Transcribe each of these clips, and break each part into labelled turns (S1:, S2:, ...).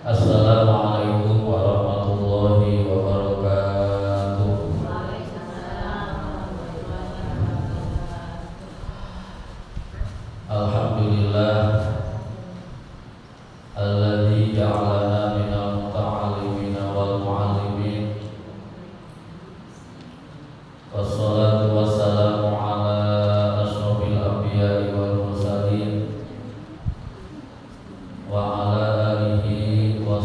S1: Assalamualaikum warahmatullahi wabarakatuh. Alhamdulillah alladzi ja'alana minal muta'allimina wal mu'allimin. Wassalatu wassalamu ala asyrofil anbiya'i wal mursalin wa ala alihi wa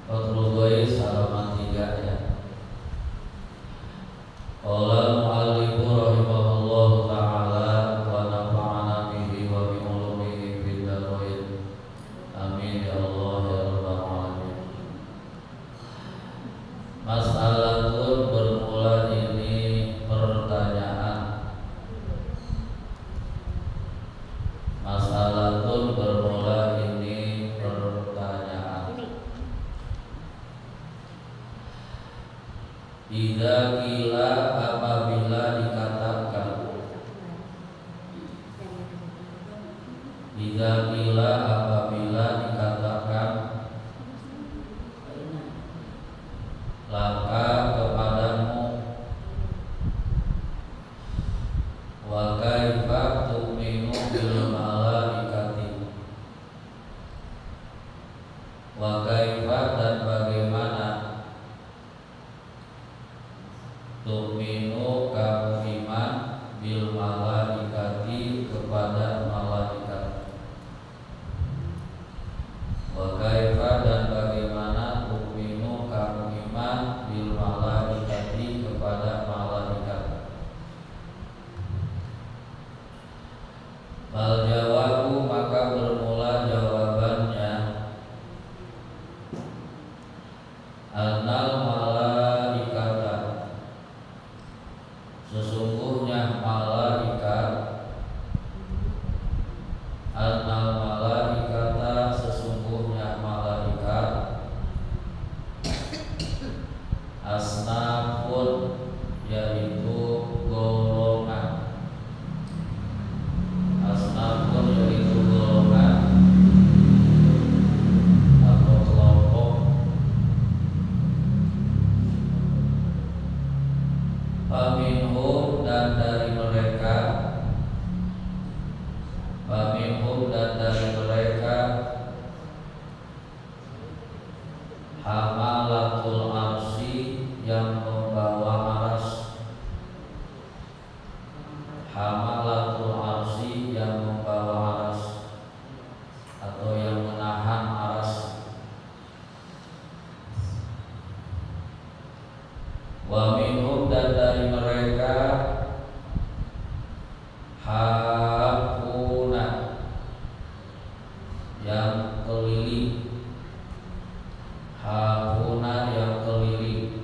S1: Fathul Ghais halaman 3 ya. Qala al-mu'allifu rahimahullahu ta'ala wa nafa'ana bihi wa bi ulumihi fid dharain. Amin ya Allah ya rabbal alamin. Mas'alatun bermula ini pertanyaan. Mas'alatun bermula ini pertanyaan. Idza qila apabila dikatakan. Idza qila apabila dikatakan laka kepadamu wa kaifa tu'minu bil malaikati wa kaifa dan bagaimana tu'minu kamu iman bil malaikati kepada malaikat wa kaifa dan bagaimana tu'minu kamu iman bil malaikati kepada malaikat. Bal jawabu maka bermula jawabannya annal malaikata sesungguhnya malaikat annal malaikata sesungguhnya malaikat asnafun yaitu golongan. Asnafun yaitu golongan atau kelompok. Faminhum dan dari mereka, faminhum dan dari mereka hamalatul arsy yang membawa aras. Hamalatul arsy yang membawa aras atau yang menahan aras. Wa minhum dan dari mereka hafuna yang keliling. Hafuna yang keliling.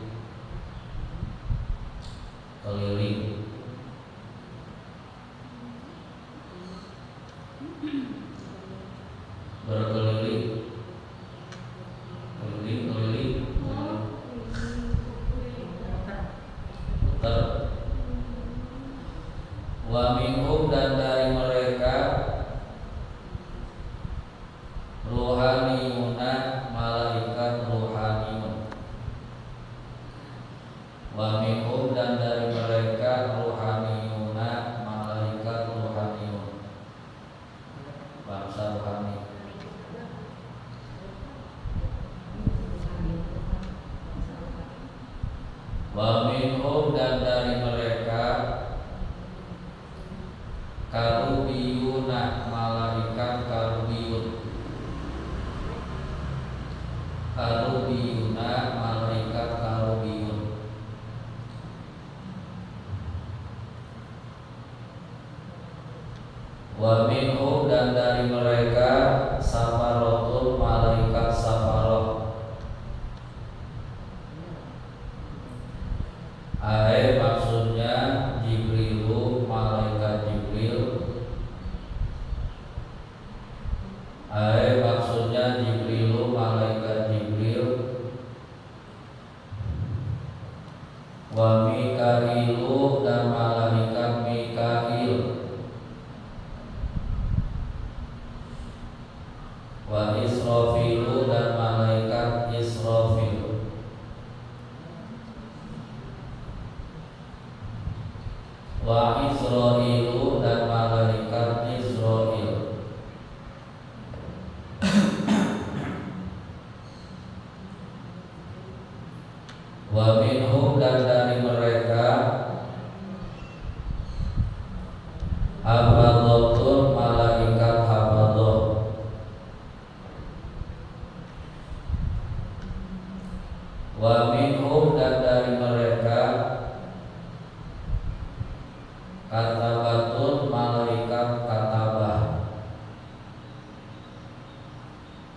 S1: Keliling. Berkeliling. Keliling, keliling, putar. Wa minhum dan dari mereka ruhaniyuna malaikat ruhaniyun. Wa minhum dan dari mereka ruhaniyuna malaikat ruhaniyun. Bangsa rohani. Wa minhum dan dari mereka karubiyuna malaikat karubiyun. Karubiyuna malaikat karubiyun. Wa minhum dan dari mereka safarotul malaikat safarot. Ai maksudnya Jibrilu malaikat Jibril. Ai maksudnya Jibrilu malaikat Jibril. Wa Mikailu dan malaikat Mikail. Wa Israfilu dan malaikat Israfil. Wa Israilu dan malaikat Israil. Wa minhum dan dari mereka hafadhatun malaikat hafadhah. Wa minhum dan dari mereka katabatun malaikat katabah.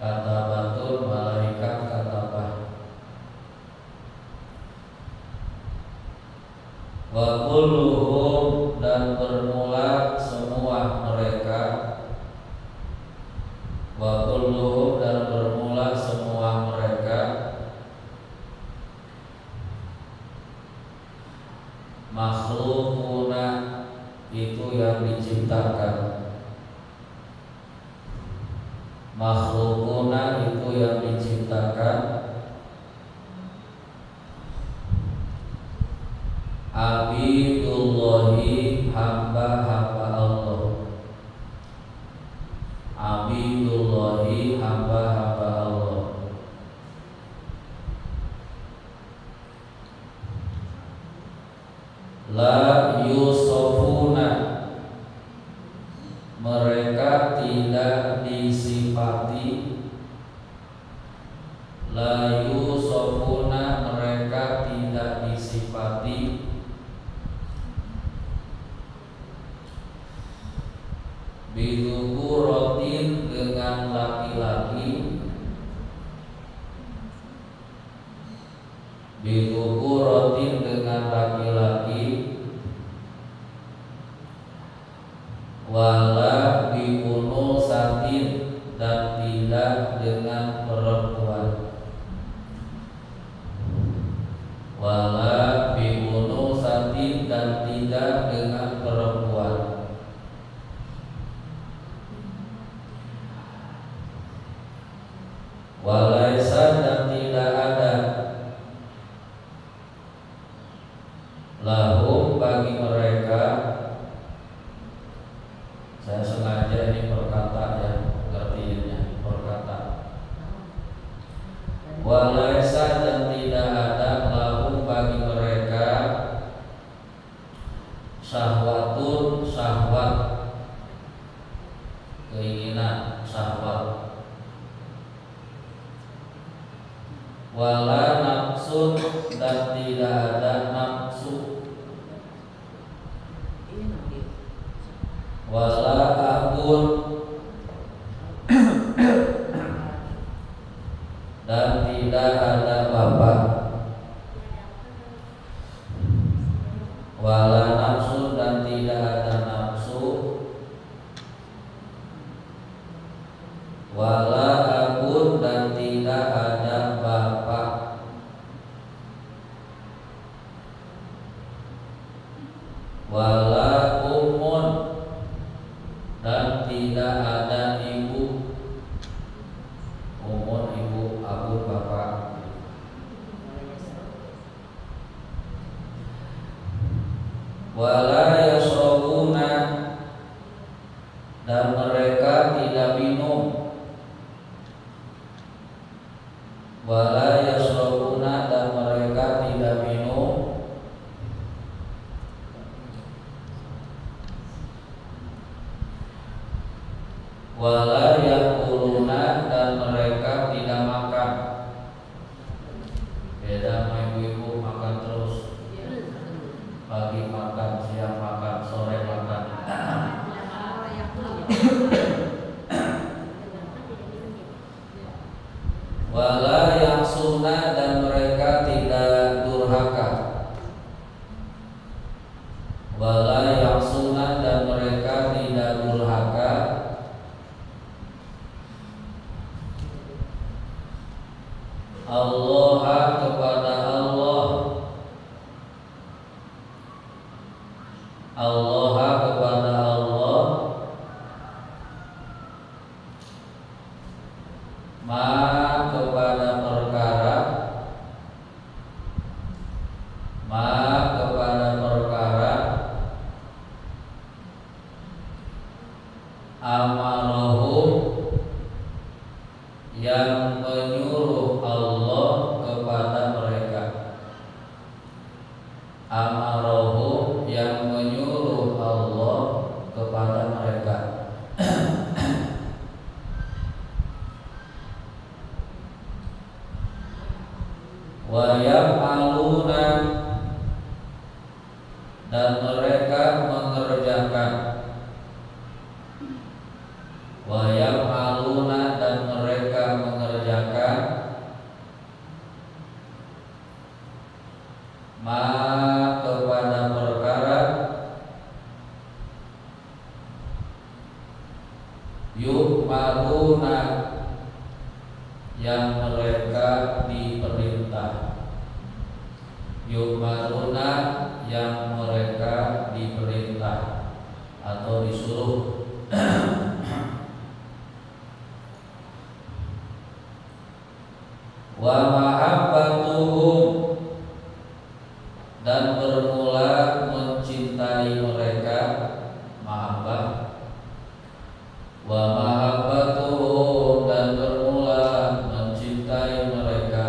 S1: Katabatun malaikat katabah. Wa kulluhum dan bermula semua mereka. Wa kulluhum dan bermula semua mereka makhlukuna itu yang diciptakan. Makhlukuna itu yang diciptakan. Abidullahi hamba-hamba Allah. Abidullahi hamba-hamba Allah. La yusofuna mereka tidak disifati. La yusofuna mereka tidak disifati. Bidukuratin dengan laki-laki. Bidukuratin dengan laki-laki. Wala biunusatin dan tidak dengan perempuan. Wala biunusatin dan tidak dengan perempuan. Walaisa dan tidak ada lahum bagi mereka. Saya sengaja ini perkata ya, ngertiinnya perkata. Walaisa dan tidak ada lahum bagi mereka syahwatun syahwat, keinginan syahwat. Wala nafsun dan tidak ada nafsu. Wala abun dan tidak ada bapak. Wala nafsu dan tidak ada nafsu. Wala abun dan tidak ada bapak. Wala ummun dan tidak ada ibu. Ummun ibu, abun bapak. Wala yasrabuna dan mereka tidak minum. Wala yasrabuna dan mereka tidak minum. Wala yakuluna dan mereka tidak makan. Beda sama ibu-ibu makan terus. Pagi makan, siang makan, sore makan. Wala yaksuna dan mereka tidak durhaka. Wala yaksuna dan mereka tidak durhaka. Allah kepada Allah. Allah kepada Allah. Ma kepada perkara. Ma kepada perkara. Amarahum yang menyuruh Allah wa yaf'aluna dan mereka mengerjakan, wa yaf'aluna dan mereka mengerjakan ma kepada perkara yu'maruna yang mereka diperintah, yu'maruna yang mereka diperintah atau disuruh. Wa mahabbatuhum dan bermula mencintai mereka, mahabbah. Wa mahabbatuhum dan bermula mencintai mereka,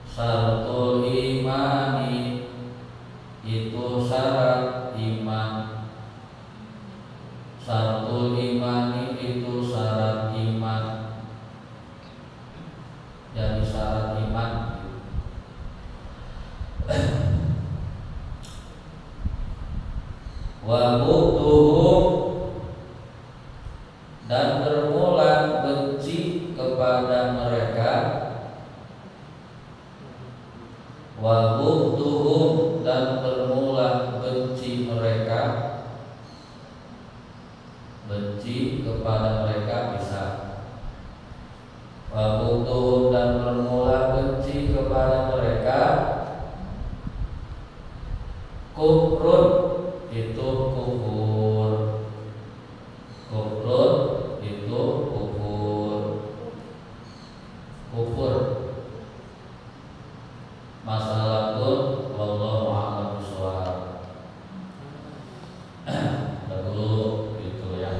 S1: syaratul imani itu syarat iman, syaratul imani itu syarat iman, jadi syarat iman. Wa bughduhum dan bermula benci kepada mereka, wa bughduhum dan bermula benci mereka, benci kepada mereka bisa. Wa bughduhum dan bermula benci kepada mereka, kufrun itu kufur, kufrun itu kufur, kufur. Masalah pun wallahu a'lam bishawab. Dulu gitu ya.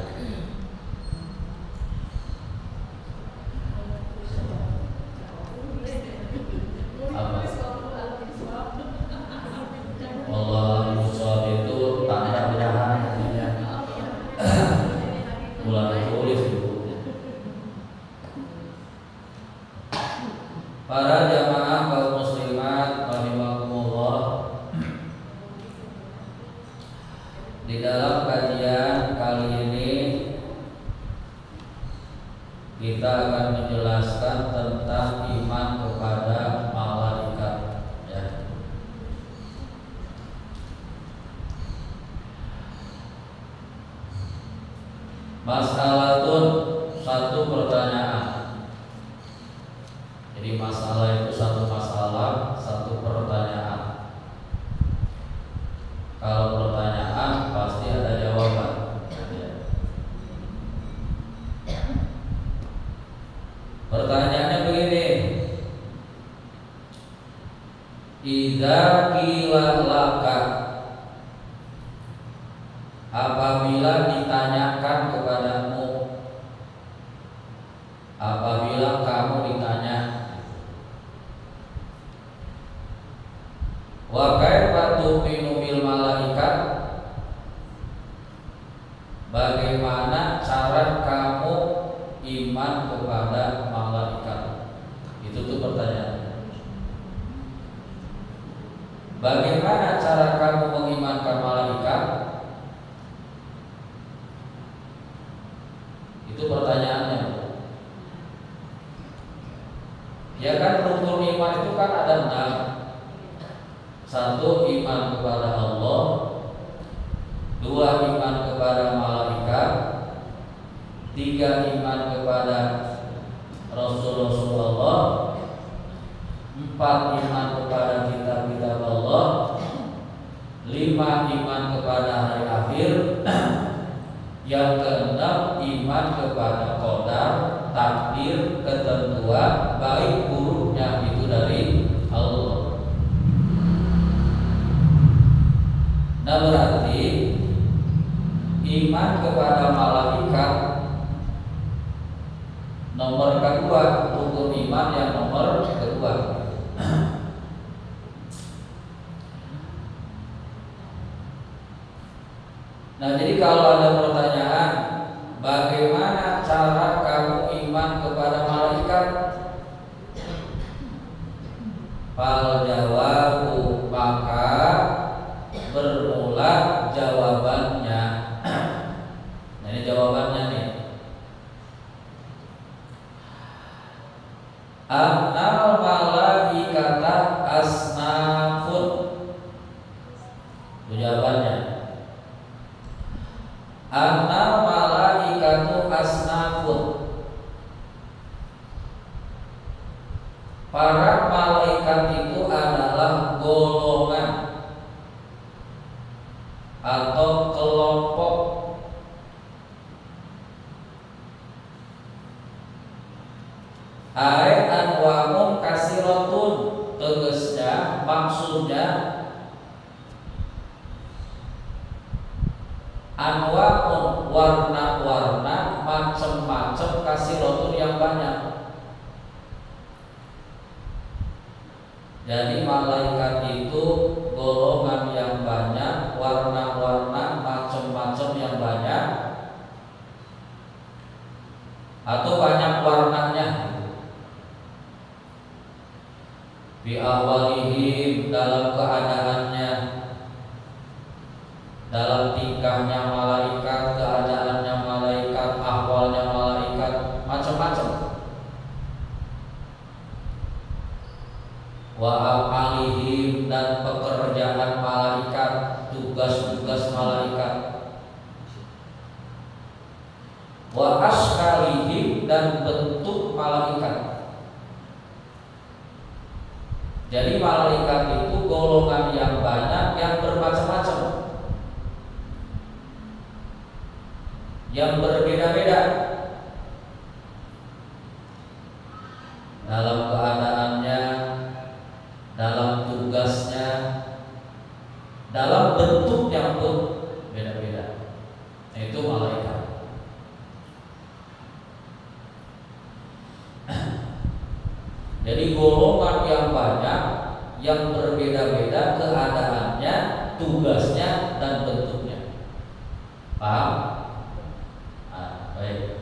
S1: Apa? Wallahu bishawab itu tanda berahan artinya. Mulai tulis itu. Para jamaah kaum muslimat rahimakumullah, di dalam kajian kali ini kita akan menjelaskan tentang iman kepada malaikat ya. Masalatun, satu pertanyaan. Jadi masalah itu satu masalah, satu pertanyaan. Kalau pertanyaan pasti ada jawaban. Pertanyaannya begini: idza qila laka, apabila ditanyakan kepadamu, apabila kamu ditanya, wa kaifa tu'minu bil malaikat, bagaimana cara kamu iman kepada malaikat? Itu tuh pertanyaan. Bagaimana cara kamu mengimankan malaikat? Itu pertanyaannya. Ya kan, rukun iman itu kan ada 6. 1 iman kepada Allah, 2 iman kepada malaikat, 3 iman kepada Rasulullah, 4 iman kepada kitab-kitab Allah, 5 iman kepada hari akhir, yang keenam iman kepada qadar, takdir, ketentuan baik buruknya itu dari Allah. Nah berarti iman kepada malaikat nomor kedua, rukun iman yang nomor kedua. Nah jadi kalau ada pertanyaan, bagaimana cara kamu iman kepada Fal jawabu, maka bermula jawabannya. Nah, ini jawabannya nih. Annal malaikata asnafun. Itu jawabannya. Annal malaikatu asnafun. Para malaikat itu adalah golongan atau kelompok. Ai anwa'un kasiratun, tegasnya maksudnya anwa'un warna-warna, macam-macam, kasiratun yang banyak. Jadi malaikat itu golongan yang banyak, warna-warna, macam-macam yang banyak, atau banyak warnanya. Bi awalihim, dalam keadaannya, dalam tingkahnya malaikat, keadaannya malaikat, ahwalnya malaikat, macam-macam. Wa af'alihim, dan pekerjaan malaikat, tugas-tugas malaikat. Wa askalihim, dan bentuk malaikat. Jadi malaikat itu golongan yang banyak, yang bermacam-macam, yang berbeda-beda dalam keadaannya, dalam tugasnya, dalam bentuknya pun beda-beda. Itu malaikat. Jadi golongan yang banyak, yang berbeda-beda keadaannya, tugasnya, dan bentuknya. Paham? Baik.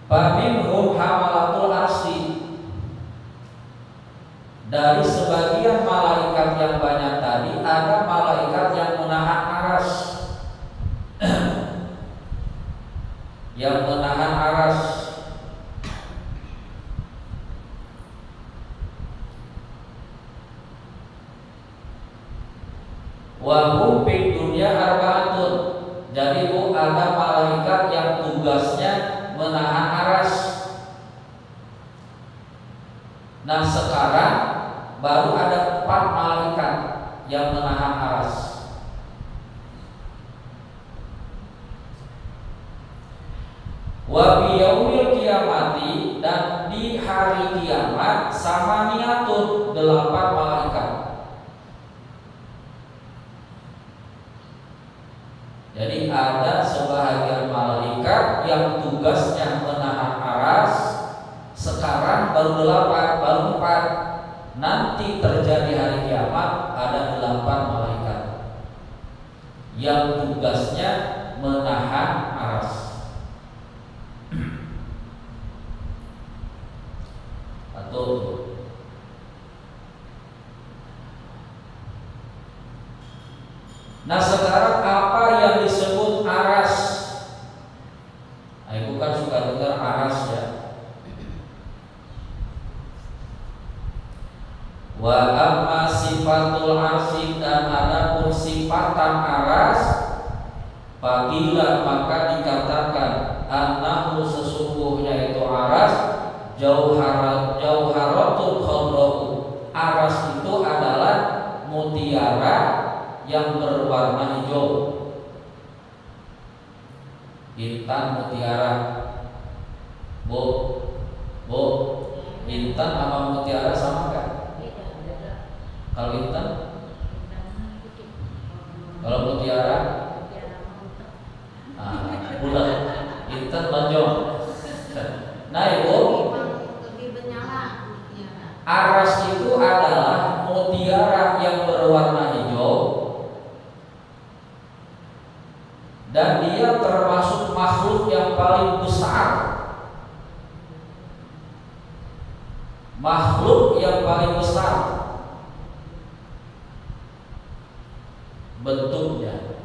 S1: Faminhum hamalatul arsy, dari sebagian malaikat yang banyak tadi ada malaikat yang menahan aras, yang menahan aras. Wa hum fid dunya arba'atun, jadi ada malaikat yang tugasnya menahan aras. Nah, sekarang baru ada 4 malaikat yang menahan aras. Wa biyaumil kiamati, dan di hari kiamat sama niatun 8 malaikat. Jadi ada sebahagian malaikat yang tugasnya menahan aras, sekarang baru 8, baru 4. Nanti terjadi hari kiamat ada 8 malaikat yang tugasnya menahan aras. Atau nah, sekarang apa yang disebut aras? Nah, ibu kan suka dengar aras ya. Wa amma sifatul arsy, dan adapun sifatan aras, faqila, maka dikatakan annahu, sesungguhnya itu aras jauharatul khamra'u, aras itu adalah mutiara yang berwarna hijau. Intan mutiara. Bu, intan sama mutiara sama kan? Kalau intan? Kalau mutiara? Bulat. Intan lonjong. Nah, ibu, aras itu adalah mutiara yang berwarna hijau, dan dia termasuk makhluk yang paling besar makhluk yang paling besar bentuknya,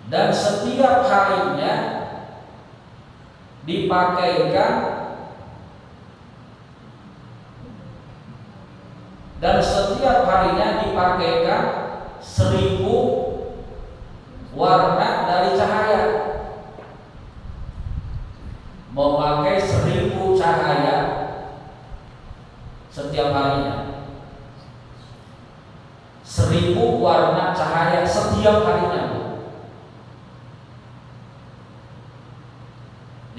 S1: dan setiap harinya dipakaikan seribu warna dari cahaya, memakai 1000 cahaya setiap harinya, 1000 warna cahaya setiap harinya.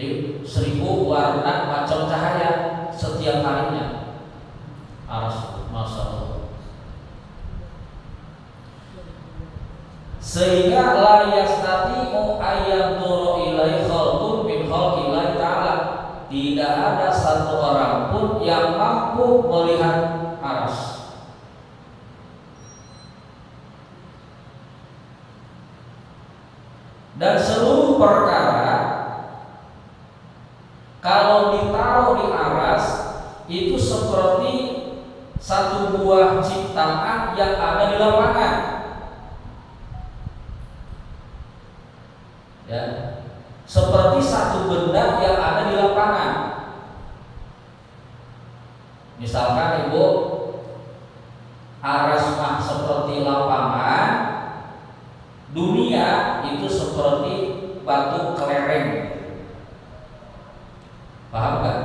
S1: Jadi 1000 warna macam cahaya setiap harinya. Masya Allah. Sehingga la yastati'u ayyanduru ilaihi khalqun min khalqillahi ta'ala, tidak ada satu orang pun yang mampu melihat aras. Dan seluruh perkara kalau ditaruh di aras itu seperti satu buah ciptaan yang ada di lapangan. Ya, seperti satu benda yang ada di lapangan. Misalkan Ibu, aras mah seperti lapangan, dunia itu seperti batu kelereng. Paham gak?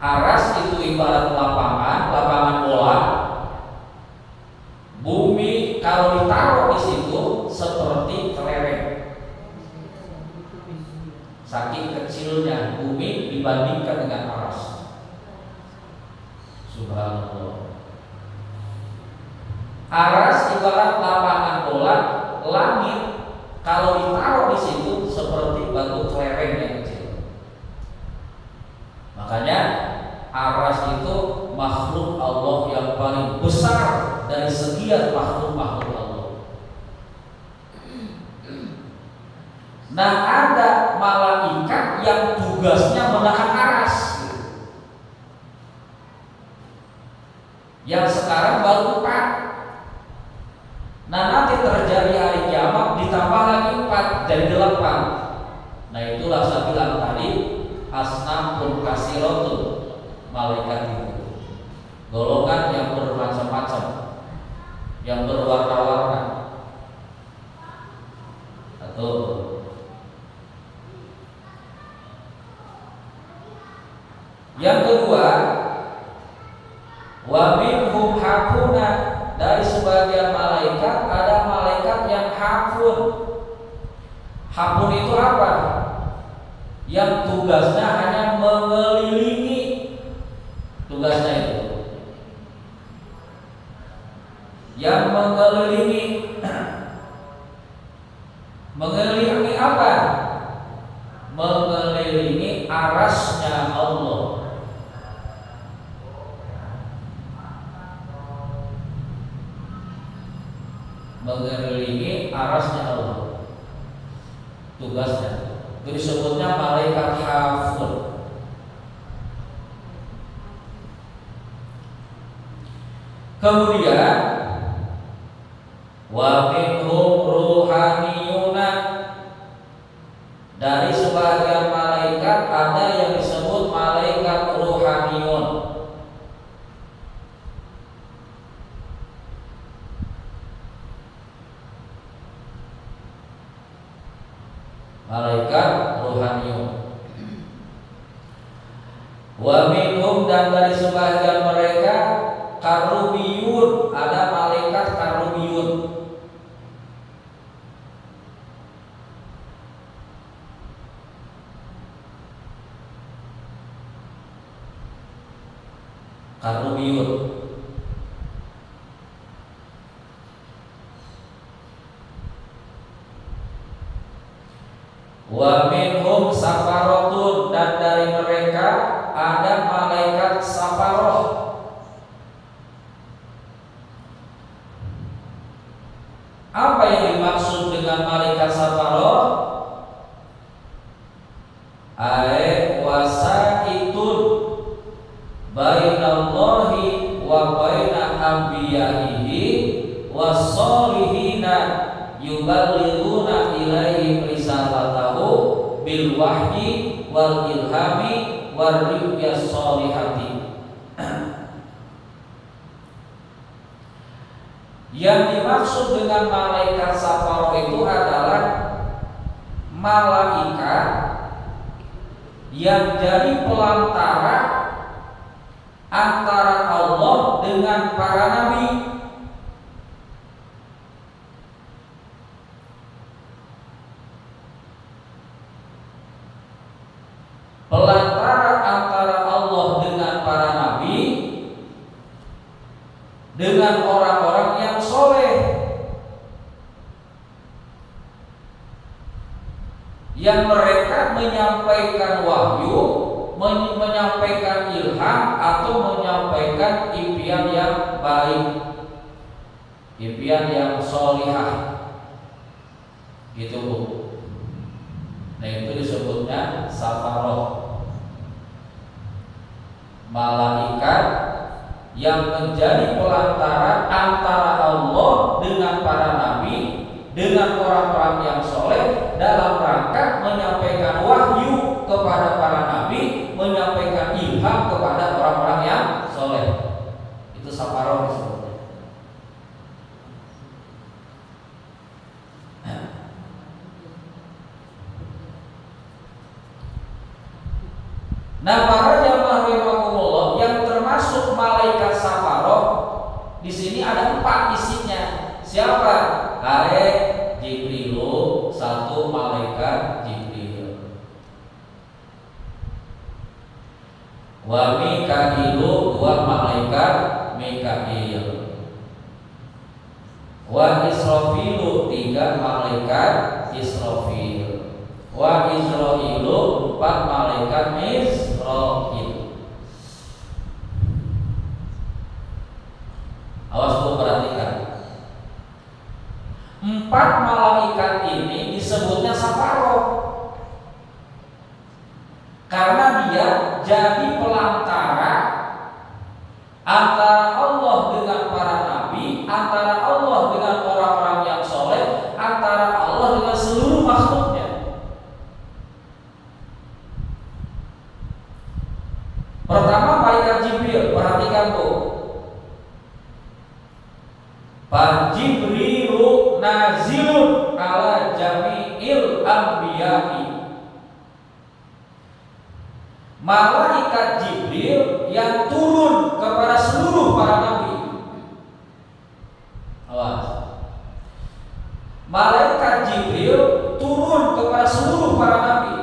S1: Aras itu ibarat lapangan bola. Bumi kalau ditaruh di situ seperti kelereng. Saking kecilnya bumi dibandingkan dengan aras. Subhanallah. Aras ibarat lapangan bola, langit kalau ditaruh di situ seperti batu kelereng yang kecil. Makanya aras itu makhluk Allah yang paling besar dari sekian makhluk-makhluk Allah. Nah, ada malaikat yang tugasnya menahan aras, yang sekarang baru 4. Nah, nanti terjadi hari kiamat ditambah lagi 4 jadi 8. Nah, itulah saya bilang tadi asnafun kasiratun, malaikat itu golongan yang bermacam-macam, yang berwarna-warna. Atau yang kedua, wa minhum hafuna, dari sebagian malaikat ada malaikat yang hafun. Hafun itu apa? Yang tugasnya hanya mengelilingi, tugasnya itu yang mengelilingi. Mengelilingi apa? Mengelilingi arasnya Allah. Mengelilingi arasnya Allah, tugasnya itu disebutnya malaikat hafun. Kemudian wa minhum ruhaniyuna, dari sebagian malaikat ada yang disebut malaikat ruhaniyun. Malaikat ruhaniyun. Wa minhum, dan dari sebagian mereka karubiyun, ada malaikat karubiyun. Karubiyun. Wa minhum safaratun, dan dari mereka ada malaikat safaroh. Apa yang dimaksud dengan malaikat safaroh? anbiya'ihi was-solihina yuballighuna ilaihim risalatahu bil wahyi wal ilhami war ru'yas solihati. Yang dimaksud dengan malaikat safaroh itu adalah malaikat yang jadi pelantara antara Allah dengan para nabi. Pelantara antara Allah dengan para nabi dengan orang-orang yang soleh, yang mereka menyampaikan wahyu, menyampaikan ilham atau menyampaikan impian yang baik, impian yang solihah, gitu Bu. Nah itu disebutnya safaroh, malaikat yang menjadi pelantara antara Allah dengan para nabi, dengan orang-orang yang soleh dalam rangka menyampaikan wahyu kepada para nabi, menyampaikan ilham kepada orang-orang yang soleh. Itu safaroh disebutnya. Nah, para jamaah rahimakumullah, yang termasuk malaikat safaroh di sini ada 4 isinya. Siapa? Jibrilu, 1 malaikat Jibril. Wa Mikailu, 2 malaikat Mikail. Wa Israfilu, 3 malaikat Israfil. Wa Israilu, 4 malaikat Israil. Awas Bu, perhatikan. 4 malaikat ini disebutnya safaroh karena dia jadi pelantara antara Allah dengan para nabi, antara Allah dengan orang-orang yang soleh, antara Allah dengan seluruh makhluknya. Pertama malaikat Jibril, perhatikan Bu. Fa Jibrilu nazilun ala jami'il anbiya'i. Malaikat Jibril yang turun kepada seluruh para nabi. Awas. Malaikat Jibril turun kepada seluruh para nabi,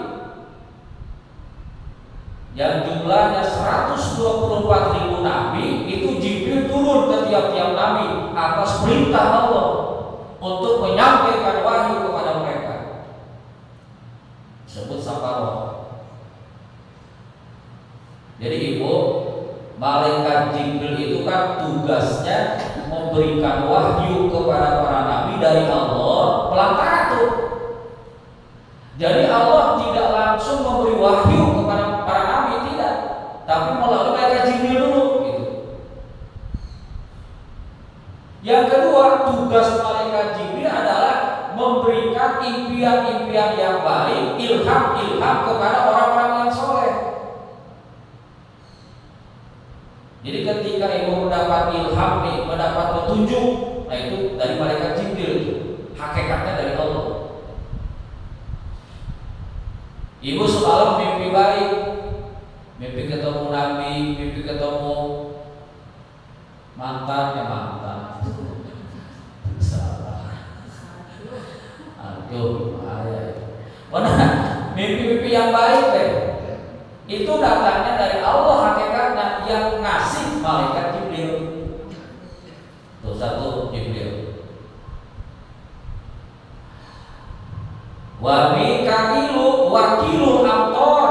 S1: yang jumlahnya 124.000 nabi. Itu Jibril turun ke tiap-tiap nabi atas perintah Allah untuk menyampaikan wahyu kepada mereka. Disebut safaroh. Jadi Ibu, malaikat Jibril itu kan tugasnya memberikan wahyu kepada para nabi dari Allah, pelantara tuh. Jadi Allah tidak langsung memberi wahyu kepada para nabi, tidak, tapi melalui malaikat Jibril dulu gitu. Yang kedua, tugas malaikat Jibril adalah memberikan impian-impian yang baik, ilham-ilham kepada orang-orang yang soleh. Jadi ketika Ibu mendapat ilham nih, mendapat petunjuk, nah itu dari malaikat Jibril, hakikatnya dari Allah. Ibu semalam mimpi baik, mimpi ketemu Nabi, mimpi ketemu mantan, salah. Aduh, bahaya. Mana mimpi-mimpi yang baik deh. Itu datangnya dari Allah hakikatnya, yang ngasih malaikat Jibril. Tuh 1 Jibril. Wa Mikailu wakilul amtor.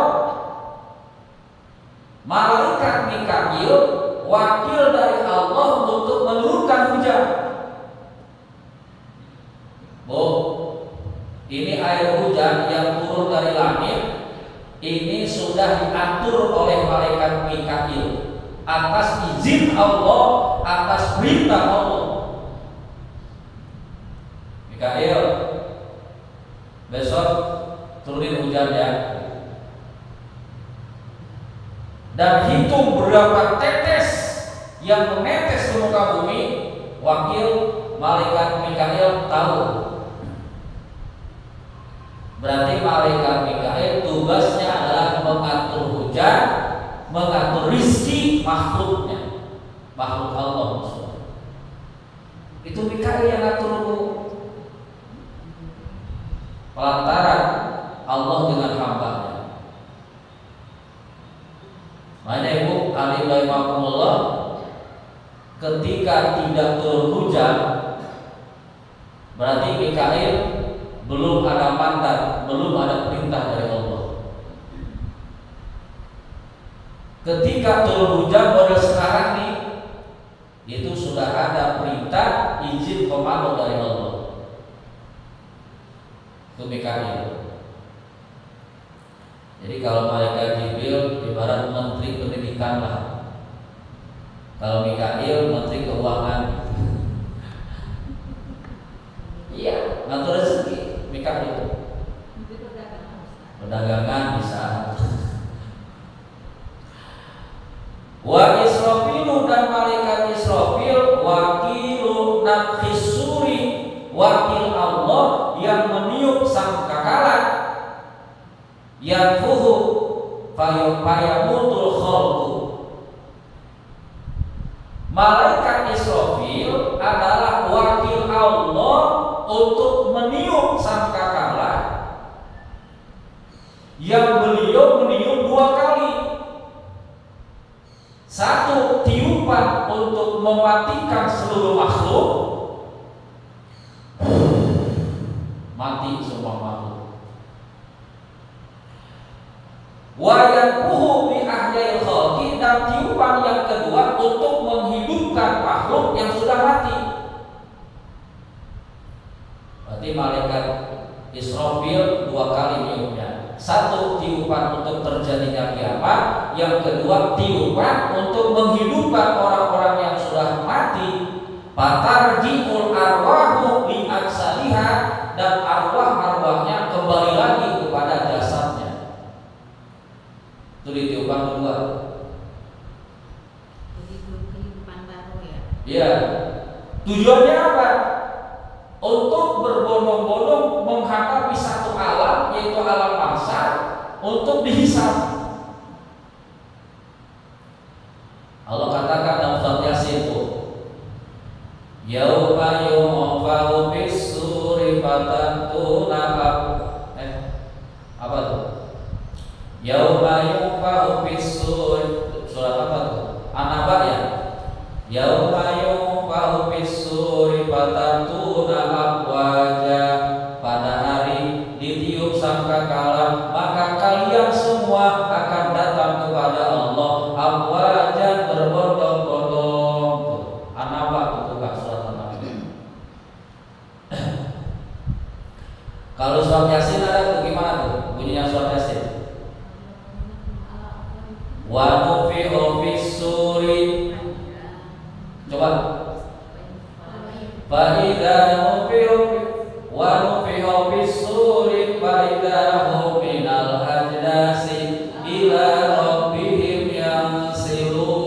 S1: Malaikat Mikail wakil dari Allah untuk menurunkan hujan. Bu, ini air hujan yang turun dari langit, ini sudah diatur oleh malaikat Mikail atas izin Allah, atas perintah Allah. hujannya, dan hitung berapa tetes yang menetes ke muka bumi, wakil malaikat Mikail tahu. Berarti malaikat Mikail tugasnya adalah mengatur hujan, mengatur rizki makhluknya, makhluk Allah maksudnya. Itu Mikail yang ngatur pelantaran Allah dengan hambanya. Makanya ibu alim rahimakumullah, ketika tidak turun hujan, berarti Mikail belum ada mandat, belum ada perintah dari Allah. Ketika turun hujan pada sekarang nih, itu sudah ada perintah izin komando dari Allah. Itu Mikail. Jadi kalau malaikat Jibril ibarat menteri pendidikan lah. Kalau Mikail menteri keuangan. Iya, ngatur rezeki Mikail. Perdagangan bisa. Wa Israfilu dan malaikat Israfil wakilu nafhisuri, wakil Allah yang meniup sangkakala, yanfuhu fayamutul khalqu. Malaikat Israfil adalah wakil Allah untuk meniup sangkakala, yang beliau meniup 2 kali. Satu, tiupan untuk mematikan seluruh makhluk, mati semua makhluk. Wa yanfuhu bi ahyail khalqi, dan tiupan yang kedua untuk menghidupkan makhluk yang sudah mati. Berarti malaikat Israfil 2 kali niupnya. Satu, tiupan untuk terjadinya kiamat. Yang kedua, tiupan untuk menghidupkan orang-orang yang sudah mati. Fatarji'ul arwahu li aksaliha, dan arwah-arwahnya kembali lagi kepada jasadnya. Itu di tiupan kedua.
S2: Jadi kehidupan baru ya?
S1: Iya. Tujuannya apa? Untuk berbondong-bondong menghadapi satu alam, yaitu alam mahsyar, untuk dihisab. Allah katakan dalam surat Yasin itu, yauma yunfahu fis-suri fatantuna apa tuh? Yauma yunfahu fis-suri, surat apa tuh? An-Naba ya. Yauma yunfahu fis-suri fatantuna afwaja, pada hari ditiup sangkakala, maka kalian semua akan datang kepada Allah afwajan, berbondong-bondong. An-Naba itu kan surat An-Naba. Kalau surat Yasin ada tuh gimana tuh bunyinya surat Yasin? Wa nufihu fis-suri, coba. Fa idza nufihu wa nufihu fis-suri fa idza hum minal ajdasi ila rabbihim yansilun.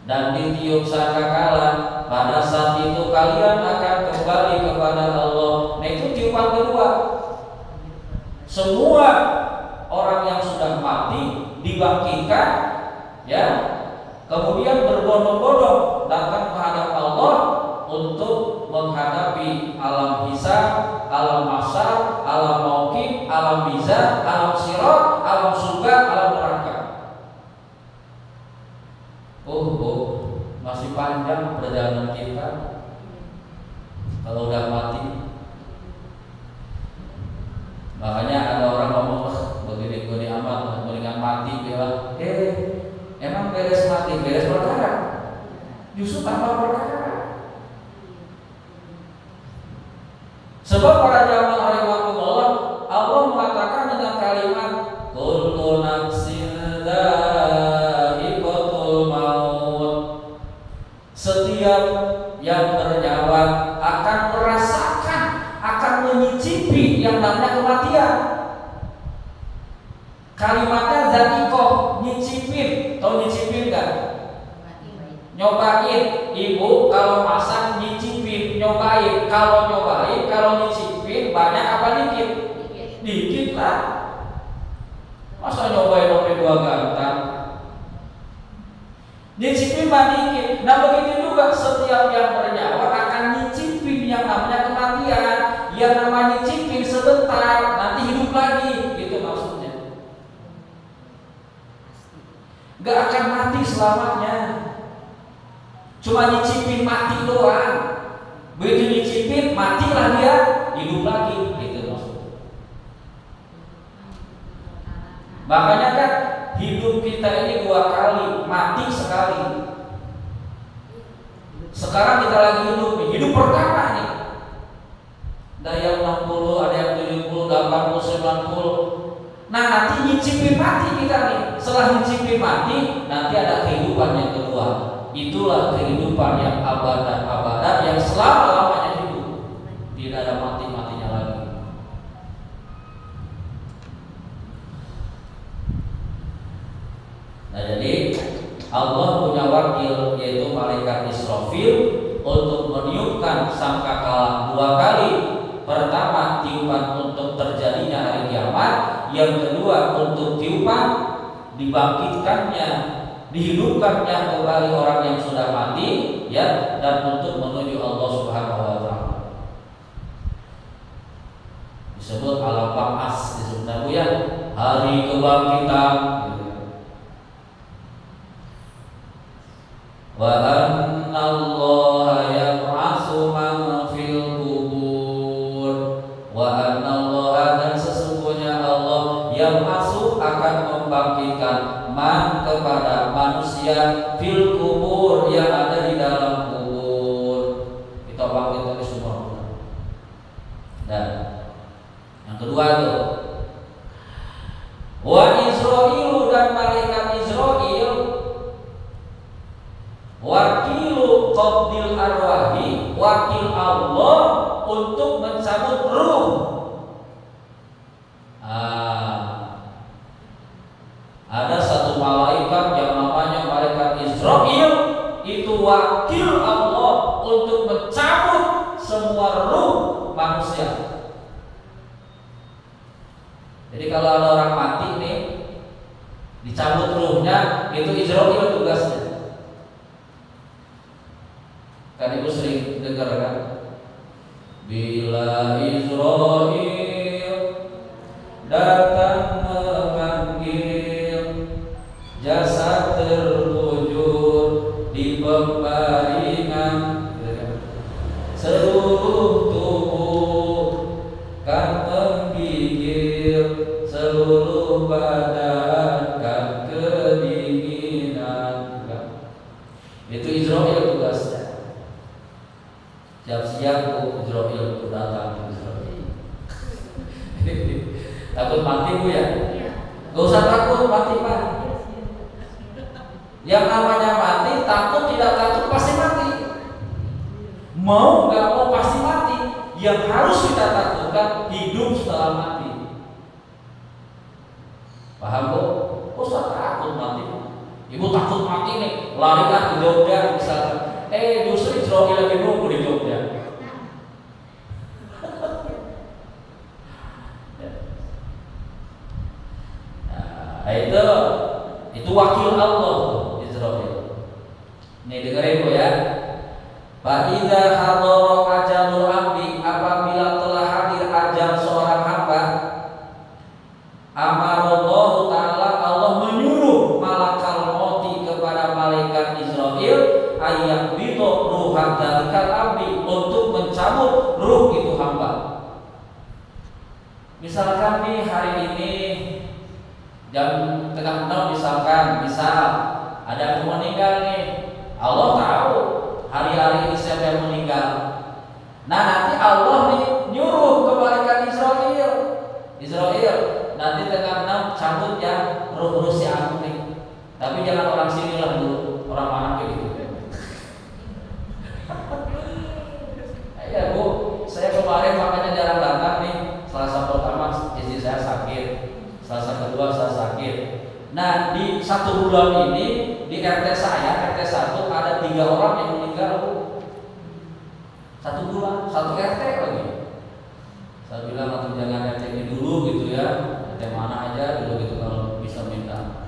S1: Dan ditiup sangkakala, pada saat itu kalian akan kembali kepada Allah. Nah itu tiupan kedua. Semua orang yang sudah mati dibangkitkan, ya, kemudian berbondong-bondong datang menghadap Allah untuk menghadapi alam hisab, alam mahsyar, alam mauqif, alam mizan, alam sirat, alam surga, alam neraka. Masih panjang perjalanan kita kalau udah mati. Makanya ada orang ngomong, begini amat, mendingan mati, bilang, emang beres mati, beres perkara, justru tambah perkara. Sebab para jamaah rahimahumullah, Allah mengatakan dengan kalimat kullu nafsin dha'iqatul maut, setiap yang bernyawa akan merasakan, akan menyicipi yang namanya kematian. Kalimatnya za'iqah, nyicipin. Tahu nyicipin kan? Nyobain. Ibu kalau masak nyicipin, nyobain. Kalau nyobain, kalau nyicipin banyak apa dikit? Dikit lah. Masa nyobain sampai 2 gantang? Nyicipin mah dikit. Nah begitu juga setiap yang bernyawa akan nyicipin yang namanya kematian. Yang namanya nyicipin sebentar, nanti hidup lagi. Gitu maksudnya. Gak akan mati selamanya. Cuma nyicipin mati doang. Begitu nyicipin, matilah dia, hidup lagi. Gitu maksudnya. Makanya kan hidup kita ini 2 kali, mati sekali. Sekarang kita lagi hidup nih, hidup pertama nih. Ada yang 60, ada yang 70, 80, 90. Nah nanti nyicipin mati kita nih. Setelah nyicipin mati, nanti ada kehidupan yang kedua. Itulah kehidupan yang abad-abad yang selama-lamanya hidup. Tidak ada mati-matinya lagi. Nah jadi Allah punya wakil yaitu malaikat Israfil untuk meniupkan sangkakala 2 kali. Pertama tiupan untuk terjadinya hari kiamat, yang kedua untuk tiupan dibangkitkannya, dihidupkannya kembali orang yang sudah mati, ya, dan untuk menuju Allah Subhanahu wa taala. Disebut alam ba'ats, disebut ya, hari kebangkitan. Wa anna Allah yab'atsu man fil qubur. Wa anna Allah, dan sesungguhnya Allah yab'atsu akan membangkitkan man kepada manusia fil qubur yang ada di dalam kubur. Kita bangkitkan di semua. Dan yang kedua itu wa Israil, dan malaikat Israil wakilu qabdil arwahi, wakil Allah untuk mencabut ruh. Ada satu malaikat yang namanya malaikat Israil, itu wakil Allah untuk mencabut semua ruh manusia. Jadi kalau ada orang mati nih, dicabut ruhnya, itu Israil tugasnya. Kan ibu sering dengar kan? Bila Israil datang memanggil, jasad terwujud di pembaringan, seluruh tubuh kan menggigil, seluruh badan kan kedinginan. Itu Israil tugasnya. Siap-siap Bu Israil datang. Takut mati Bu ya? Gak usah takut mati Pak. Yang namanya mati, takut tidak takut pasti mati. Mau nggak mau pasti mati. Yang harus kita takutkan hidup setelah mati. Paham Bu? Gak usah takut mati. Ibu takut mati nih, larikan ke Jogja misalnya. Justru Israil lagi nunggu di Jogja. Nah, itu wakil Allah Israil. Nih dengerin Bu ya. Fa idza hadara ajalul abdi, apabila telah hadir ajal seorang hamba, amarallahu taala, Allah menyuruh malakal mauti kepada malaikat Israil ayat bito ruhan dalikal abdi, untuk mencabut ruh itu hamba. Misalkan nih hari ini jam tengah 6 misalkan, ada yang meninggal nih, Allah tahu hari-hari ini siapa yang meninggal. Nah nanti Allah nih nyuruh ke malaikat Israil, nanti tengah 6 cabut ya ruh si aku nih. Tapi jangan orang sini lah dulu, orang mana kayak gitu. Ya Bu, saya kemarin makanya jarang datang 1 bulan ini di RT saya, RT 1 ada 3 orang yang meninggal. 1 bulan, 1 RT lagi. Saya bilang atau jangan RT ini dulu gitu ya, RT mana aja dulu gitu kalau bisa minta.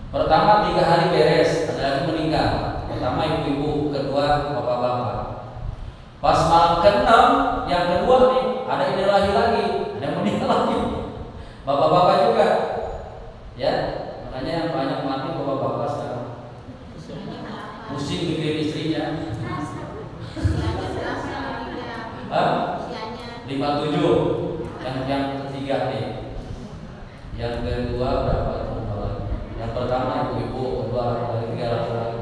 S1: Pertama 3 hari beres, ada lagi meninggal. Pertama ibu-ibu, kedua bapak-bapak. Pas malam ke-6 yang kedua nih, ada ini lagi, ada yang meninggal lagi. Bapak-bapak juga. Ya, makanya yang banyak mati bapak-bapak sekarang. Pusing mikirin istrinya. 57. Yang ketiga nih. Yang kedua berapa itu? Yang pertama ibu-ibu, kedua ketiga laki-laki.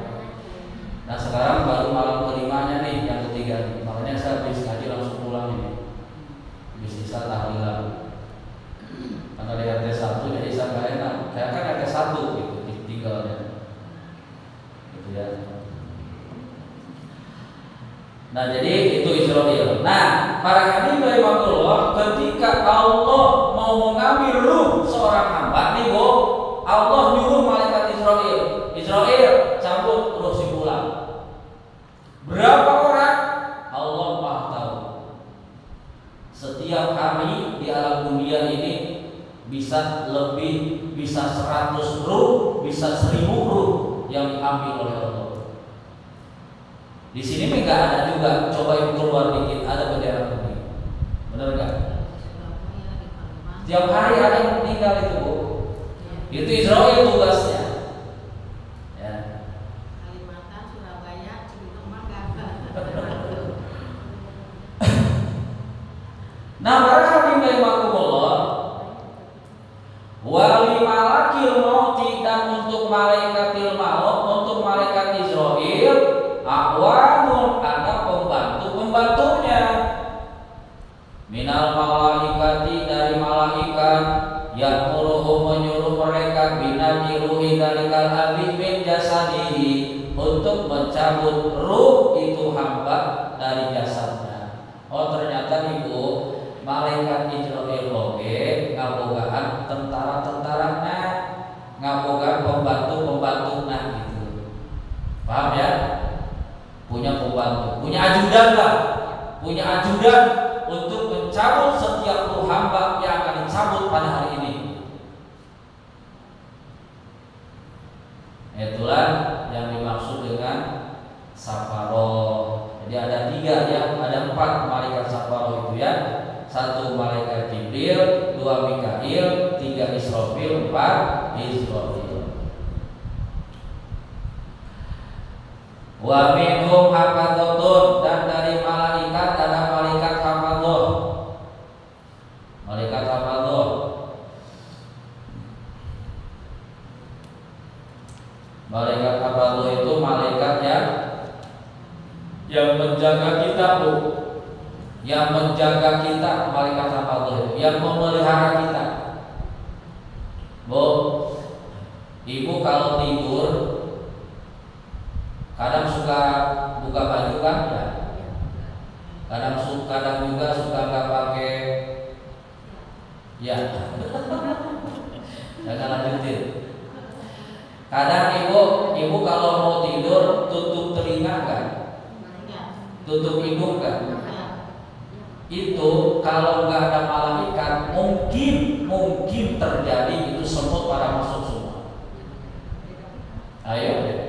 S1: Nah sekarang baru malam kelimanya nih, yang ketiga. Makanya saya habis ngaji langsung pulang ini. Bisa tahlilan. Karena di RT 1 jadi saya nggak enak. Saya kan RT 1 gitu tinggalnya. Gitu ya. Nah jadi itu Israel. Nah para hadirin rahimahullah, ketika Allah mau mengambil ruh seorang hamba nih Bu, Allah nyuruh malaikat Israel cabut ruh si fulan. Berapa orang? Allah Maha tahu. Setiap hari di alam dunia ini bisa lebih, bisa 100 ruh, bisa 1000 ruh yang diambil oleh Allah. Di sini enggak ada juga. Coba ibu keluar dikit, ada bendera kuning. Benar enggak? Tiap hari ada yang meninggal itu Bu. Itu Israel tugasnya. Ya.
S2: Kalimantan, Surabaya, Cibitung, Mangga.
S1: Nah, para hadirin rahimakumullah, wali malakil mauti, dan untuk malaikatil maut, untuk malaikat Israel, ahwanun, ada pembantunya. Minal malaikati, dari malaikat, yang menyuruh mereka binajiruhi dalikal abdi min jasadihi, untuk mencabut ruh itu hamba dari jasadnya. Oh ternyata ibu, malaikat Israel oke ngabogaan tentara-tentaranya, ngabogaan pembantu-pembantunya gitu. Paham ya? Punya pembantu, punya ajudan lah, punya ajudan untuk mencabut setiap ruh hamba yang akan dicabut pada hari ini. Itulah yang dimaksud dengan safaroh. Jadi ada 3 ya, ada 4 malaikat safaroh itu ya. 1 malaikat Jibril, 2 Mikail, 3 Israfil, 4 Israfil. Wa minhum hafadzatun, dan dari malaikat ada malaikat hafadzah. Malaikat hafadzah. Malaikat hafadzah itu malaikat yang menjaga kita Bu. Yang menjaga kita, malaikat hafadzah itu yang memelihara kita. Bu, ibu kalau tidur kadang suka buka baju kan ya. Kadang juga suka nggak pakai. Ya. Jangan lanjutin. Kadang ibu kalau mau tidur tutup telinga kan? Tutup hidung kan? Itu kalau nggak ada malaikat mungkin terjadi itu semut pada masuk semua. Ayo deh.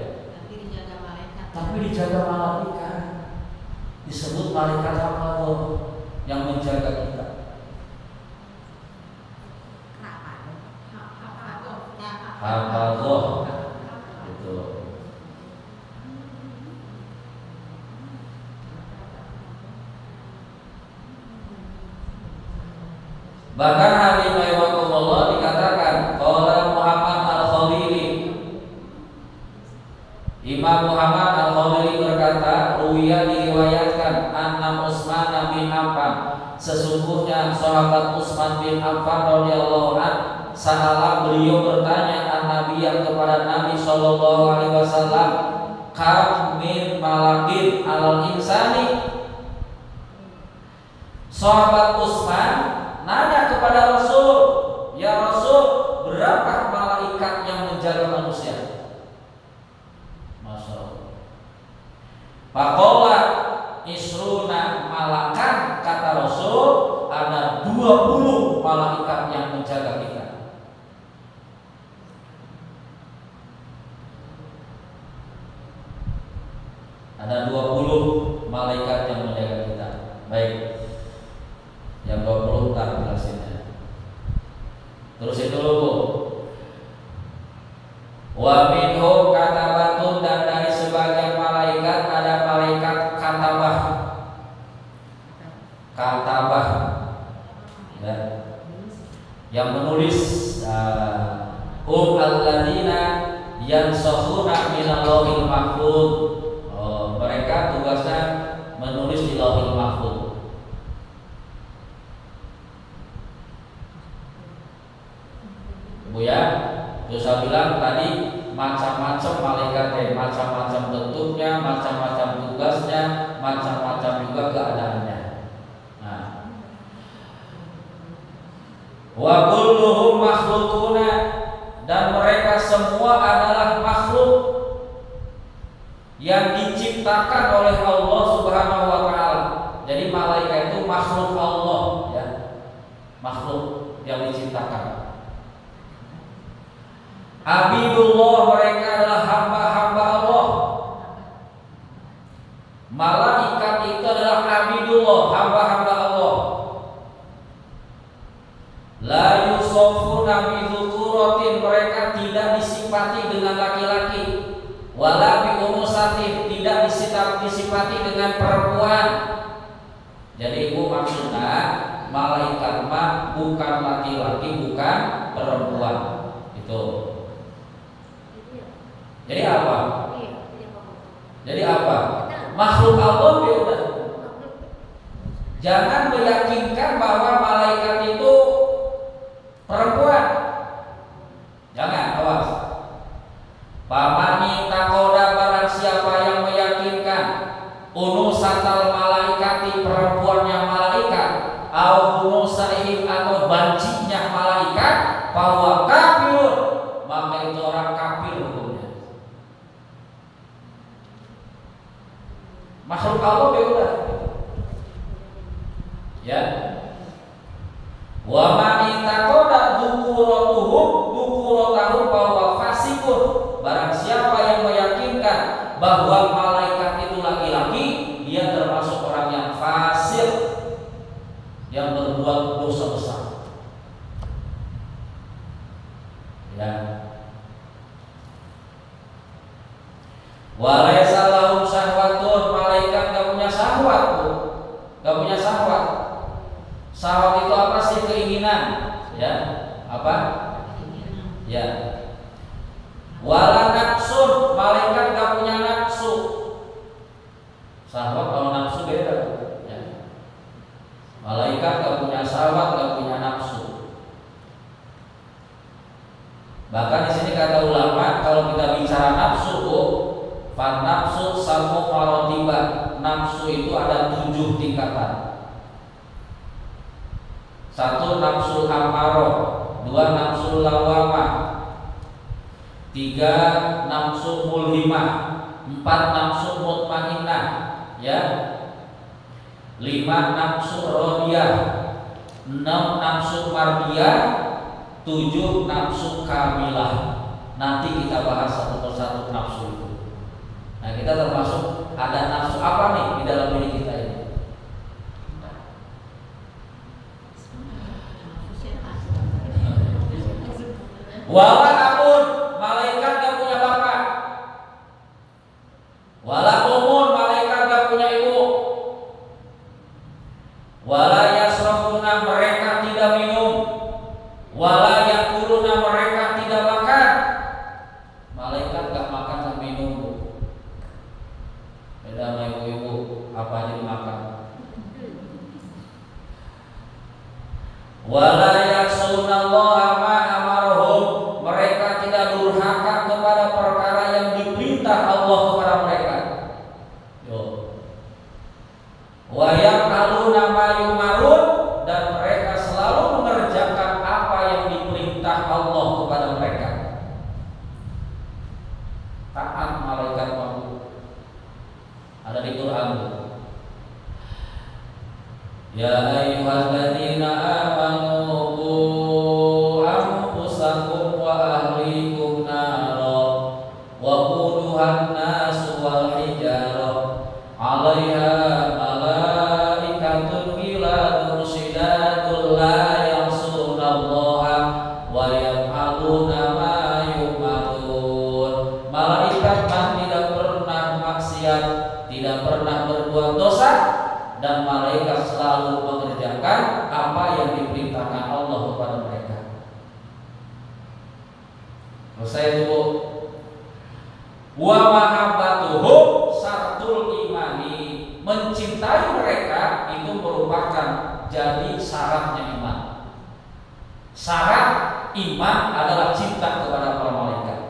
S1: Tapi dijaga malaikat. Disebut malaikat hafadzah yang menjaga kita. Hafadzah. Itu. Bahkan hadis rahimahullah dikatakan qala Muhammad al-Khalili. Imam Muhammad al-Khalili berkata, ruwiya diriwayatkan anna Utsman bin Affan, sesungguhnya sahabat Utsman bin Affan radhiyallahu an, sahalah beliau bertanya an-nabiyya kepada Nabi sallallahu alaihi wasallam, kam min malakin al-insani. Sahabat Utsman nanya kepada Rasul, ya Rasul, berapa malaikat yang menjaga manusia. Masya Allah. Faqala isruna malakan, kata Rasul, ada 20 malaikat yang menjaga kita. Ada 20 malaikat yang menjaga kita. Baik. Yang 20 tak jelasinnya. Terus itu dulu. Wa minhum katabatun, dan dari sebagian malaikat ada malaikat katabah. Katabah, ya, yang menulis. Alladzina yansahuna minal lauhil mahfuz. Mereka tugasnya menulis di lauhil mahfuz. Bu ya, terus saya bilang tadi macam-macam malaikat, macam-macam bentuknya, macam-macam tugasnya, macam-macam juga keadaannya. Nah, wa kulluhum makhluquna, dan mereka semua adalah makhluk yang diciptakan oleh Allah Subhanahu wa taala. Jadi malaikat itu makhluk Allah, ya. Makhluk yang diciptakan. Abidullah, mereka adalah hamba-hamba Allah. Malaikat itu adalah abidullah, hamba-hamba Allah. La yusofuna bidhukuratin, mereka tidak disifati dengan laki-laki. Wala biumusatin, tidak disifati dengan perempuan. Jadi itu maksudnya malaikat mah bukan laki-laki, bukan perempuan. Itu. Jadi apa? Jadi apa? Makhluk Allah beda. Jangan meyakinkan bahwa malaikat itu perempuan. Jangan, awas. Pamani takoda, barang siapa yang meyakinkan unusatal malaikati, perempuannya malaikat, au unusaihim, atau bancinya malaikat, bahwa kafir, maka itu orang kafir hukumnya. Makhluk Allah beda. Ya. Wa man takoda dukurotahum bahwa fasikun, barang siapa yang meyakinkan bahwa malaikat itu laki-laki, dia termasuk orang yang fasik, yang berbuat dosa besar. Ya. Walaysa lahum syahwatun, malaikat gak punya syahwat, gak punya syahwat. Syahwat itu apa sih? Keinginan, ya. Apa? Ya. Wala nafsun, malaikat gak punya nafsu. Syahwat kalau nafsu beda, ya. Malaikat gak punya syahwat, gak punya nafsu. Bahkan di sini kata ulama, kalau kita bicara nafsu, fan nafsu samu marotiba, nafsu itu ada 7 tingkatan. 1 nafsu amaro, 2 nafsu lawamah, 3 nafsu mulhimah, 4 nafsu mutmainnah, ya, 5 nafsu rodiyah, 6 nafsu mardiyah, 7 nafsu kamilah. Nanti kita bahas satu persatu nafsu itu. Nah, kita termasuk ada nafsu apa nih di dalam diri kita ini? Wala abun, malaikat gak punya bapak. Wala umun, malaikat gak punya ibu. Wala yasrabuna, mereka tidak minum. Wala yakuluna, mereka tidak makan. Malaikat gak makan dan minum. Beda sama ibu-ibu, apa aja dimakan. Wala ya'sunallaha ma amarahum, mereka tidak durhaka kepada perkara yang diperintah Allah kepada mereka. Yo. Wa yaqaluna ma yumarun, dan mereka selalu mengerjakan apa yang diperintah Allah kepada mereka. Ya ayyuhalladzina amanu qu anfusakum wa ahlikum nara wa quduhan nasu wal hijarah 'alaiha malaikatun ghiladun shidadun la ya'sunallaha wa yaf'aluna ma yu'marun. Malaikat tidak pernah maksiat, tidak pernah berbuat dosa, dan malaikat selalu mengerjakan apa yang diperintahkan Allah kepada mereka. Selesai dulu. Wa mahabbatuhum sartul imani, mencintai mereka itu merupakan jadi syaratnya iman. Syarat iman adalah cinta kepada para malaikat.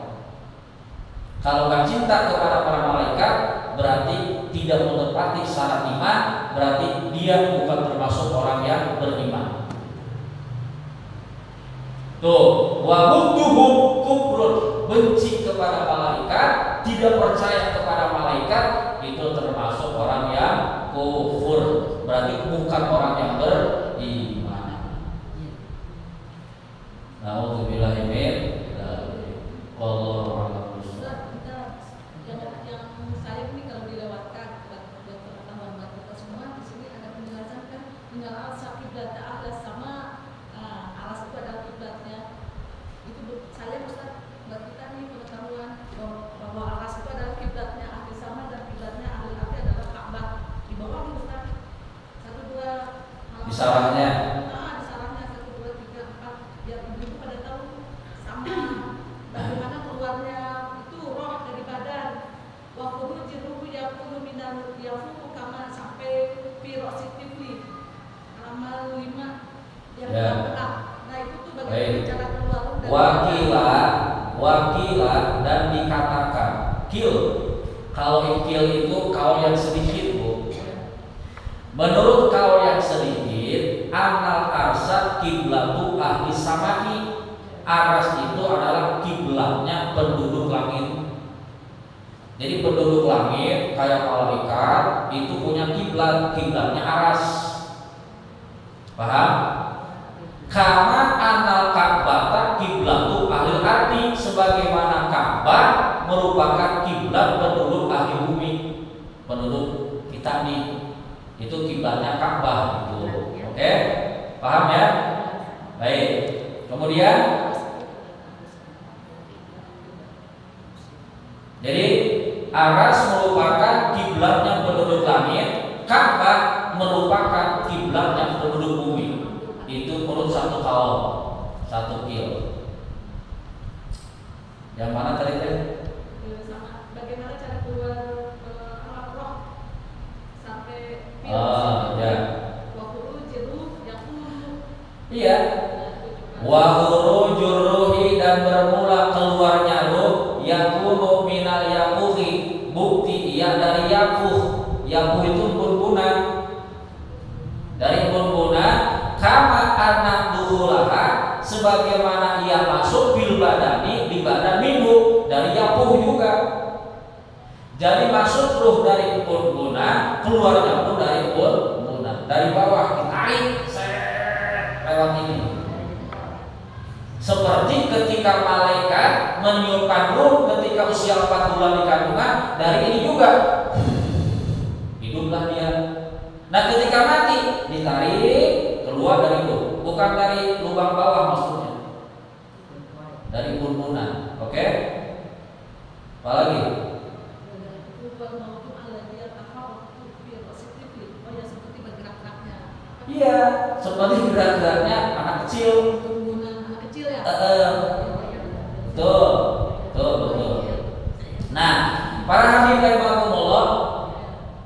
S1: Kalau nggak cinta kepada para malaikat, berarti tidak menepati syarat iman, berarti dia bukan termasuk orang yang beriman. Tuh, wa hubbuhum kufrun, benci kepada malaikat, tidak percaya kepada malaikat, itu termasuk orang yang kufur, berarti bukan orang yang beriman. Nauzubillahi min dzalik. Wallahu a'lam. Sarahnya.
S2: Sarahnya 1, 2, 3, 4 biar ibu pada tahu sama bagaimana keluarnya itu roh dari badan. Wa khurujuhu yaqulu minal yafu kama sampai pirositifli amal 5 yang berat. Nah itu tuh bagaimana cara keluar dari
S1: wakila dan dikatakan kil. Kalau kil itu kaul yang sedikit, Bu. Menurut kaul yang sedikit, anal arsad kiblatu ahli samai. Aras itu adalah kiblatnya penduduk langit. Jadi penduduk langit kayak malaikat itu punya kiblatnya aras. Paham? Karena anal ka'bah kiblatu ahli ardi, sebagaimana Ka'bah merupakan kiblat penduduk ahli bumi, penduduk kita nih. Itu kiblatnya Ka'bah itu. Oke? Paham ya? Baik. Kemudian jadi aras merupakan kiblatnya penduduk langit, Ka'bah merupakan kiblatnya penduduk bumi. Itu menurut satu kaul, satu kil. Yang mana tadi teh?
S2: Bagaimana cara keluar roh sampai
S1: ya. Iya. Wa khurujur ruhi, dan bermula keluarnya ruh, yakunu minal yaquhi, bukti ia dari yaquh. Yaquh itu bunbunan. Dari bunbunan kama anak duhulaha, sebagaimana ia masuk bil badani, di badan minggu, dari yaquh juga. Jadi masuk ruh dari bunbunan, keluarnya pun dari bunbunan. Dari bawah ditarik lewat ini. Seperti ketika malaikat meniupkan ruh ketika usia 4 bulan di kandungan, dari ini juga hiduplah dia. Nah ketika mati ditarik keluar dari ruh, bukan dari lubang bawah maksudnya, dari bunbunan. Oke? Apalagi? Iya, seperti gerak-geraknya anak kecil.
S2: Anak kecil ya?
S1: Betul. Nah, para hadirin rahimakumullah,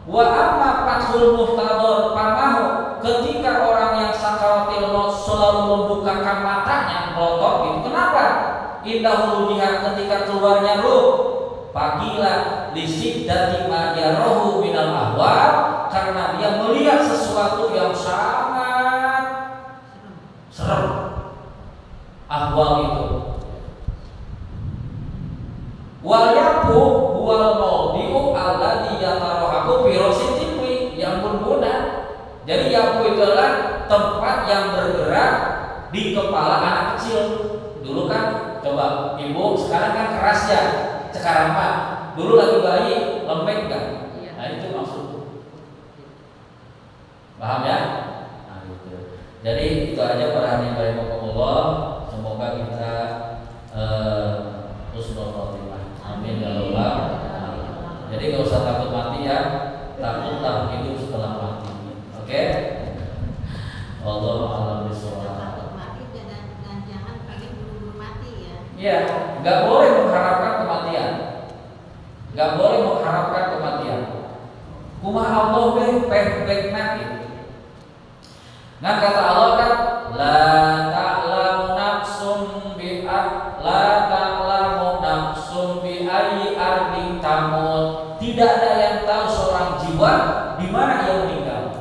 S1: wa amma fathul muhtador pamahu, ketika orang yang sakaratil maut selalu membukakan matanya, melotot gitu. Kenapa? Indahul jihad, ketika keluarnya ruh, faqila lisiddati ma yarahu minal ahwal, karena dia melihat sesuatu yang sangat serem. Ahwal itu. Wal yaku wal maudiu alladhi yatarahaku fi rasitin Jadi yafu itu adalah tempat yang bergerak di kepala anak kecil. Dulu kan coba ibu, sekarang kan keras ya, sekarang mah. Dulu lagi bayi lembek kan? Nah itu maksudnya. Paham ya? Nah gitu. Jadi itu aja para hadirin rahimakumullah. Semoga kita husnul khotimah. Amin ya rabbal alamin. Jadi nggak usah takut mati ya, takutlah hidup setelah mati. Oke? Wallahu a'lam bishawab.
S3: Takut mati dan jangan pengen buru-buru mati ya.
S1: Iya, nggak boleh mengharapkan kematian. Nggak boleh mengharapkan kematian. Kumaha Allah peh nanti. Nah kata Allah kan, la ta'lamu nafsum la ta'lamu nafsum bi ayyi ardin tamut. Tidak ada yang tahu seorang jiwa di mana ia meninggal.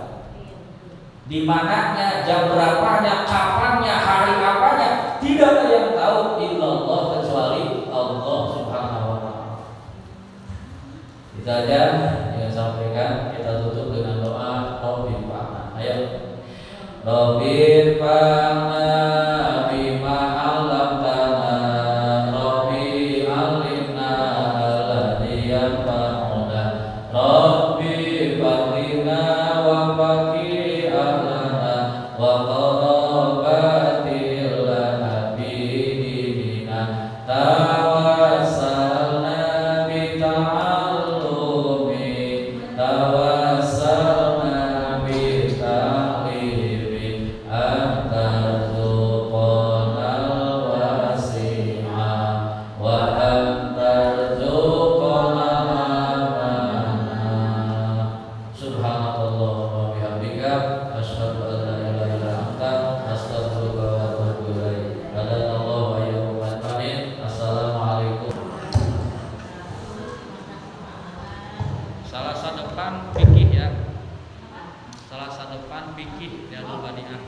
S1: Di mananya, jam berapanya, kapannya, hari apanya, tidak ada yang tahu illallah kecuali Allah Subhanahu wa taala. Kita aja yang sampaikan, kita tutup dengan doa Rabbil Fa'na. Ayo. Rabbil Fa'na bima 'allamtana, Rabbi 'allimna alladhi yanfa'una, Rabbi faqina wa faqi ahlana wa qarabatil lana bidina tawassalna bi ta'allumi tawassalna bi ta'libi antarzuqanal wasi'a wa antarzuqanal amana. Subhanallah wa bihamdika asyhadu an la ilaha illa anta astaghfiruka wa atubu ilaik. Hadanallahu wa iyyakum ajmain. Assalamualaikum. Salah satu depan fikih ya. Salah satu depan fikih ya Baniah.